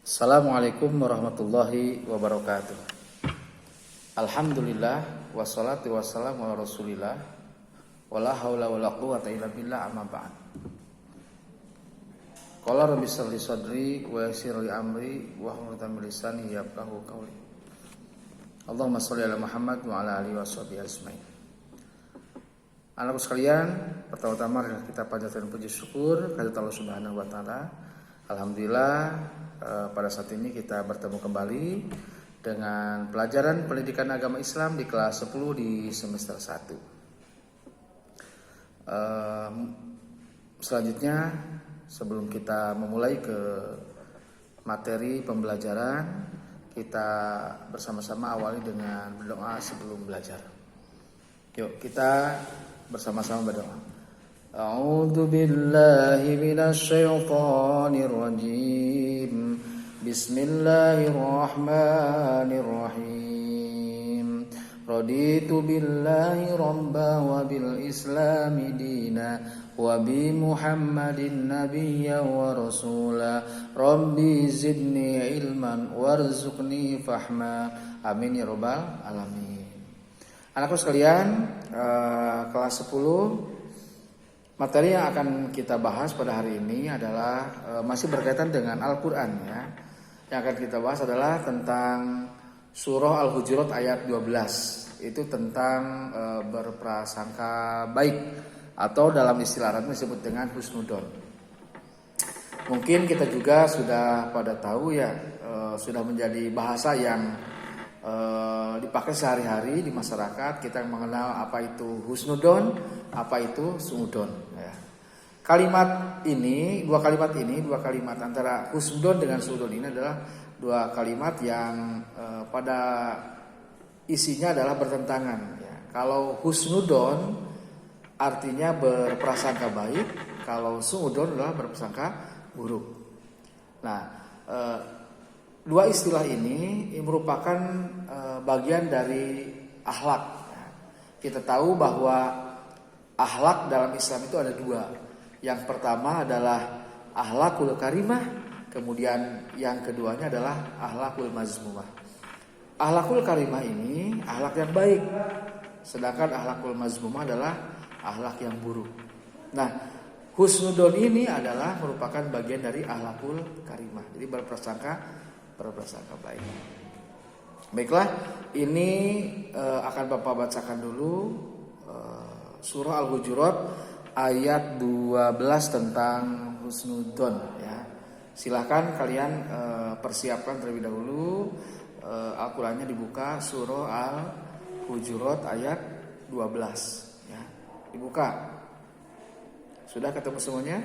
Assalamualaikum warahmatullahi wabarakatuh. Alhamdulillah wassalatu wassalamu ala Rasulillah wala haula wala quwata illa billah amma ba'd. Qala rabbi shrah li sadri wa yassir li amri wahlul 'uqdatam min lisani yafqahu qawli. Allahumma shalli ala Muhammad wa ala alihi washabihi ajmain. Anakku sekalian, pertama-tama kita panjatkan puji syukur kepada Allah Subhanahu wa taala. Alhamdulillah pada saat ini kita bertemu kembali dengan pelajaran pendidikan agama Islam di kelas 10 di semester 1. Selanjutnya sebelum kita memulai ke materi pembelajaran, kita bersama-sama awali dengan berdoa sebelum belajar. Yuk kita bersama-sama berdoa. A'udzu billahi minasy syaithanir rajim. Bismillahirrahmanirrahim. Raditu billahi rabba wa bil islami dina wa bi Muhammadin nabiyya wa rasula. Rabbi zidni ilman warzuqni fahma. Amin ya rabbal alamin. Anakku sekalian, kelas 10, materi yang akan kita bahas pada hari ini adalah masih berkaitan dengan Al-Quran ya. Yang akan kita bahas adalah tentang surah Al-Hujurat ayat 12. Itu tentang berprasangka baik, atau dalam istilah Arab disebut dengan husnudon. Mungkin kita juga sudah pada tahu ya, sudah menjadi bahasa yang dipakai sehari-hari di masyarakat. Kita mengenal apa itu husnudon, apa itu suudon ya. Dua kalimat antara husnudon dengan suudon ini adalah dua kalimat yang pada isinya adalah bertentangan ya. Kalau husnudon artinya berprasangka baik, kalau suudon adalah berprasangka buruk. Nah, dua istilah ini merupakan bagian dari akhlak. Kita tahu bahwa akhlak dalam Islam itu ada dua. Yang pertama adalah akhlakul karimah, kemudian yang keduanya adalah akhlakul mazmumah. Akhlakul karimah ini akhlak yang baik, sedangkan akhlakul mazmumah adalah akhlak yang buruk. Nah, husnudon ini adalah merupakan bagian dari akhlakul karimah. Jadi berprasangka baik. Baiklah, ini akan Bapak bacakan dulu surah Al-Hujurat ayat 12 tentang husnudon ya. Silahkan kalian persiapkan terlebih dahulu. Al-Qur'annya dibuka, surah Al-Hujurat ayat 12 ya. Dibuka. Sudah ketemu semuanya?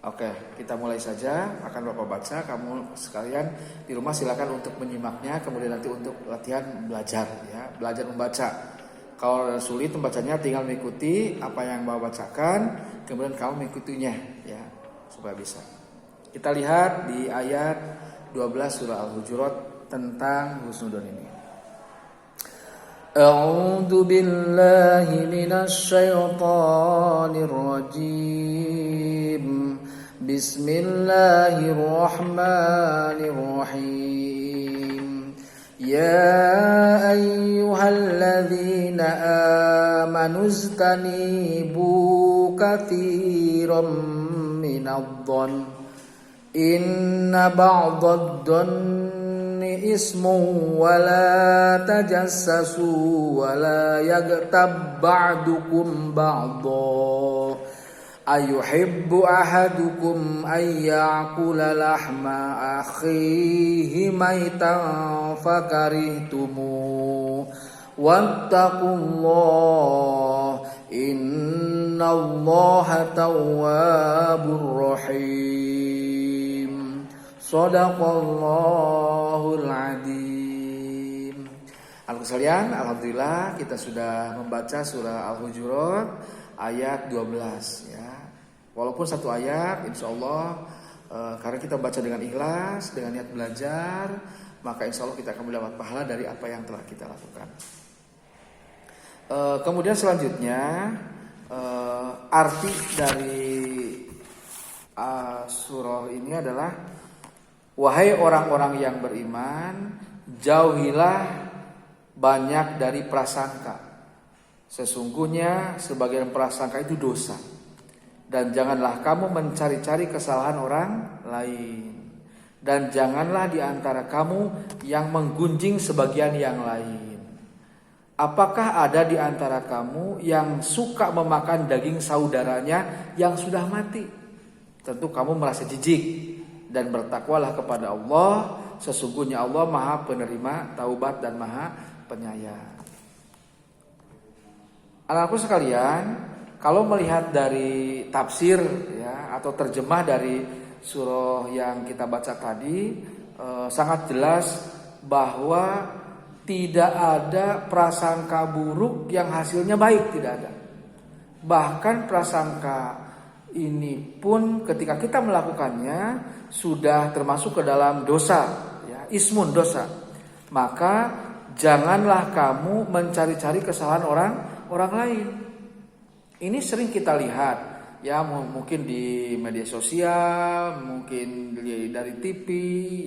Oke, kita mulai saja. Akan Bapak baca, kamu sekalian di rumah silakan untuk menyimaknya, kemudian nanti untuk latihan belajar ya, belajar membaca. Kalau sulit membacanya, tinggal mengikuti apa yang Bapak bacakan, kemudian kamu mengikutinya ya, supaya bisa. Kita lihat di ayat 12 surah Al-Hujurat tentang husnudon ini. A'udzu billahi minasy syaithanir rajim. Bismillahirrahmanirrahim. Ya ayyuhalladzina amanu istanibu katsiran minadh-dhann inna ba'dadh-dhanni ismun wa la tajassasu wa la yaghtab ba'dukum ba'dha ayuhibbu ahadukum ayyakula lahma akhihi maitan fakarihtumu wattaqullah innallaha tawwabur rahim. Shadaqallahul adzim. Anak sekalian, alhamdulillah kita sudah membaca surah Al-Hujurat ayat 12 ya. Walaupun satu ayat, insya Allah karena kita baca dengan ikhlas, dengan niat belajar, maka insya Allah kita akan mendapat pahala dari apa yang telah kita lakukan. Kemudian selanjutnya arti dari surah ini adalah Wahai orang-orang yang beriman, jauhilah banyak dari prasangka. Sesungguhnya sebagian prasangka itu dosa. Dan janganlah kamu mencari-cari kesalahan orang lain. Dan janganlah di antara kamu yang menggunjing sebagian yang lain. Apakah ada di antara kamu yang suka memakan daging saudaranya yang sudah mati? Tentu kamu merasa jijik. Dan bertakwalah kepada Allah. Sesungguhnya Allah Maha Penerima taubat dan Maha Penyayang. Anak-anakku sekalian, kalau melihat dari tafsir ya atau terjemah dari surah yang kita baca tadi, sangat jelas bahwa tidak ada prasangka buruk yang hasilnya baik, tidak ada. Bahkan prasangka ini pun ketika kita melakukannya sudah termasuk ke dalam dosa, ya, ismun, dosa. Maka janganlah kamu mencari-cari kesalahan orang lain. Ini sering kita lihat, ya, mungkin di media sosial, mungkin dari TV,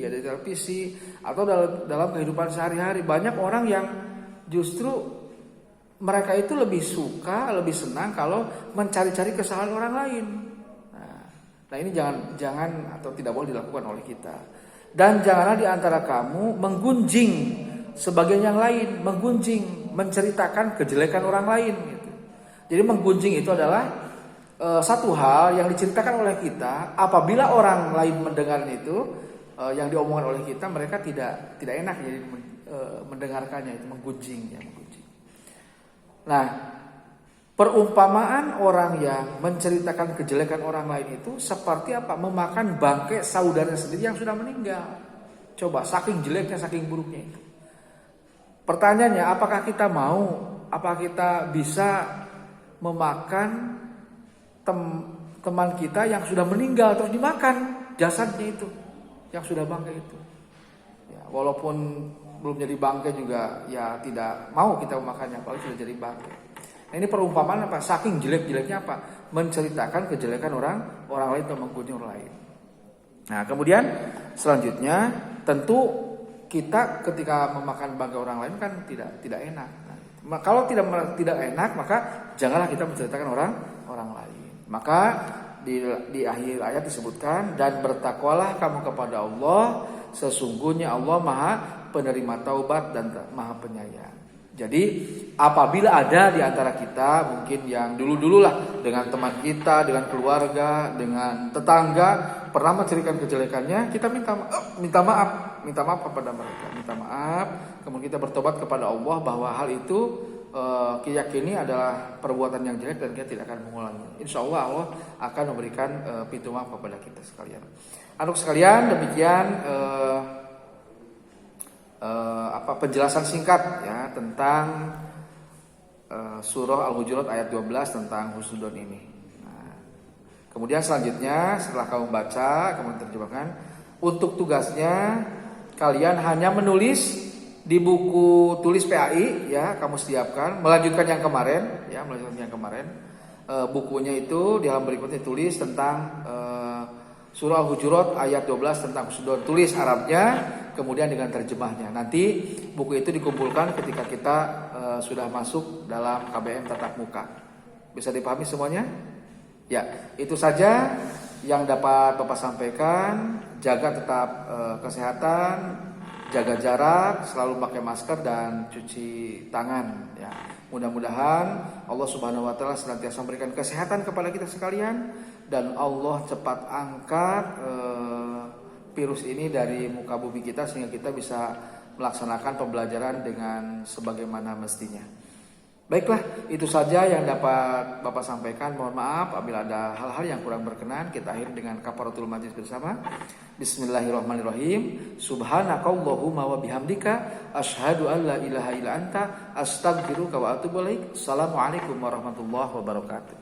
ya, dari televisi, atau dalam kehidupan sehari-hari. Banyak orang yang justru mereka itu lebih suka, lebih senang kalau mencari-cari kesalahan orang lain. Nah ini jangan atau tidak boleh dilakukan oleh kita. Dan janganlah di antara kamu menggunjing sebagian yang lain, menggunjing, menceritakan kejelekan orang lain. Gitu. Jadi menggunjing itu adalah satu hal yang diceritakan oleh kita. Apabila orang lain mendengar itu, yang diomongkan oleh kita, mereka tidak enak jadi mendengarkannya, itu menggunjing, ya, menggunjing. Nah, perumpamaan orang yang menceritakan kejelekan orang lain itu seperti apa? Memakan bangkai saudaranya sendiri yang sudah meninggal. Coba, saking jeleknya, saking buruknya itu. Pertanyaannya, apakah kita mau? Apakah kita bisa memakan teman kita yang sudah meninggal terus dimakan jasadnya itu, yang sudah bangkai itu? Ya, walaupun belum jadi bangkai juga, ya tidak mau kita memakannya, apalagi sudah jadi bangkai. Nah, ini perumpamaan apa? Saking jelek-jeleknya apa? Menceritakan kejelekan orang lain atau menggunjing orang lain. Nah, kemudian selanjutnya tentu kita ketika memakan bangkai orang lain kan tidak enak. Nah, kalau tidak enak, maka janganlah kita menceritakan orang lain. Maka di akhir ayat disebutkan, dan bertakwalah kamu kepada Allah, sesungguhnya Allah Maha Penerima taubat dan Maha Penyayang. Jadi apabila ada di antara kita mungkin yang dulu-dululah dengan teman kita, dengan keluarga, dengan tetangga pernah menceritakan kejelekannya, kita minta maaf kepada mereka, minta maaf, kemudian kita bertobat kepada Allah bahwa hal itu yakini adalah perbuatan yang jelek dan kita tidak akan mengulanginya. Insya Allah akan memberikan pintu maaf kepada kita sekalian. Anak sekalian, demikian penjelasan singkat ya tentang surah Al-Hujurat ayat 12 tentang husnudon ini. Nah, kemudian selanjutnya setelah kamu baca, kamu terjemahkan, untuk tugasnya kalian hanya menulis di buku tulis PAI ya, kamu siapkan, melanjutkan yang kemarin, bukunya itu di halaman berikutnya tulis tentang surah Al-Hujurat ayat 12 tentang husnudon, tulis Arabnya, kemudian dengan terjemahnya. Nanti buku itu dikumpulkan ketika kita sudah masuk dalam KBM tatap muka. Bisa dipahami semuanya? Ya, itu saja yang dapat Bapak sampaikan. Jaga tetap kesehatan, jaga jarak, selalu pakai masker dan cuci tangan. Ya, mudah-mudahan Allah Subhanahu Wa Taala senantiasa memberikan kesehatan kepada kita sekalian dan Allah cepat angkat virus ini dari muka bumi kita sehingga kita bisa melaksanakan pembelajaran dengan sebagaimana mestinya. Baiklah, itu saja yang dapat Bapak sampaikan. Mohon maaf apabila ada hal-hal yang kurang berkenan. Kita akhiri dengan kafaratul majlis bersama. Bismillahirrahmanirrahim. Subhanakallahumma wa bihamdika asyhadu an la ilaha illa anta astaghfiruka wa atubu ilaik. Assalamualaikum warahmatullahi wabarakatuh.